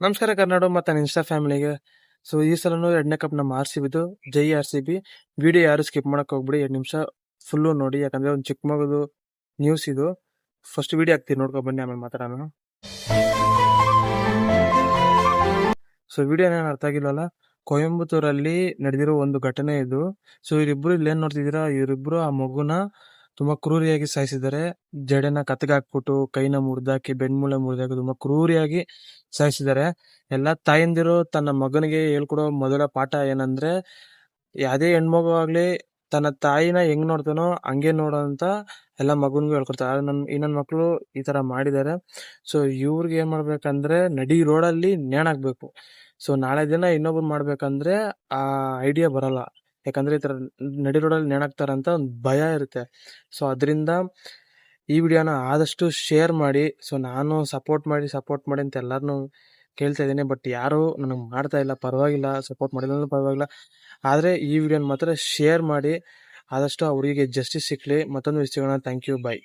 ನಮಸ್ಕಾರ ಕರ್ನಾಡು ಮತ್ತು ನನ್ನ ಇನ್ಸ್ಟಾ ಫ್ಯಾಮಿಲಿಗೆ. ಸೊ ಈ ಸಲನೂ 2ನೇ ಕಪ್ ನಮ್ಮ RCBದು. ಜೈ RCB. ವಿಡಿಯೋ ಯಾರು ಸ್ಕಿಪ್ ಮಾಡಕ್ಕೆ ಹೋಗ್ಬಿಡಿ, 2 ನಿಮಿಷ ಫುಲ್ಲು ನೋಡಿ, ಯಾಕಂದರೆ ಒಂದು ಚಿಕ್ಕ ಮಗುದು ನ್ಯೂಸ್ ಇದು. ಫಸ್ಟ್ ವಿಡಿಯೋ ಹಾಕ್ತೀನಿ, ನೋಡ್ಕೊ ಬನ್ನಿ, ಆಮೇಲೆ ಮಾತಾಡೋಣ. ಸೊ ವಿಡಿಯೋ ಏನೇನು ಅರ್ಥ ಆಗಿಲ್ಲವಲ್ಲ, ಕೊಯಂಬತ್ತೂರಲ್ಲಿ ನಡೆದಿರೋ ಒಂದು ಘಟನೆ ಇದು. ಸೊ ಇವರಿಬ್ಬರು ಇಲ್ಲೇನು ನೋಡ್ತಿದ್ದೀರಾ, ಇವರಿಬ್ಬರು ಆ ಮಗುನ ತುಂಬ ಕ್ರೂರಿಯಾಗಿ ಸಾಯಿಸಿದ್ದಾರೆ. ಜಡೆನ ಕತ್ಗಾಕ್ಬಿಟ್ಟು ಕೈನ ಮುರಿದಾಕಿ ಬೆನ್ಮೂಳೆ ಮುರಿದಾಕಿ ತುಂಬ ಕ್ರೂರಿಯಾಗಿ ಸಾಯಿಸಿದ್ದಾರೆ. ಎಲ್ಲ ತಾಯಂದಿರು ತನ್ನ ಮಗನಿಗೆ ಹೇಳ್ಕೊಡೋ ಮೊದಲ ಪಾಠ ಏನಂದ್ರೆ, ಯಾವುದೇ ಹೆಣ್ಮಗು ಆಗಲಿ ತನ್ನ ತಾಯಿನ ಹೆಂಗ್ ನೋಡ್ತಾನೋ ಹಂಗೆ ನೋಡೋ ಅಂತ ಎಲ್ಲ ಮಗನಿಗೂ ಹೇಳ್ಕೊಡ್ತಾರೆ. ಇನ್ನೊಂದು ಮಕ್ಕಳು ಈ ಥರ ಮಾಡಿದ್ದಾರೆ. ಸೊ ಇವ್ರಿಗೆ ಏನು ಮಾಡ್ಬೇಕಂದ್ರೆ, ನಡಿ ರೋಡಲ್ಲಿ ನೇಣಾಕ್ಬೇಕು. ಸೊ ನಾಳೆ ದಿನ ಇನ್ನೊಬ್ರು ಮಾಡ್ಬೇಕಂದ್ರೆ ಆ ಐಡಿಯಾ ಬರಲ್ಲ, ಯಾಕಂದ್ರೆ ಈ ಥರ ನಡಿ ರೋಡಲ್ಲಿ ನೇಣಾಕ್ತಾರಂತ ಒಂದು ಭಯ ಇರುತ್ತೆ. ಸೊ ಅದರಿಂದ ಈ ವಿಡಿಯೋನ ಆದಷ್ಟು ಶೇರ್ ಮಾಡಿ. ಸೊ ನಾನು ಸಪೋರ್ಟ್ ಮಾಡಿ ಅಂತ ಎಲ್ಲರನ್ನೂ ಕೇಳ್ತಾ ಇದ್ದೀನಿ, ಬಟ್ ಯಾರು ನನಗೆ ಮಾಡ್ತಾ ಇಲ್ಲ. ಪರವಾಗಿಲ್ಲ, ಸಪೋರ್ಟ್ ಮಾಡಿಲ್ಲ ಪರವಾಗಿಲ್ಲ, ಆದರೆ ಈ ವಿಡಿಯೋನ ಮಾತ್ರ ಶೇರ್ ಮಾಡಿ. ಆದಷ್ಟು ಅವರಿಗೆ ಜಸ್ಟಿಸ್ ಸಿಕ್ಕಲಿ. ಮತ್ತೊಂದು ವಿಷಯ ಸಿಗೋಣ. Thank you, by.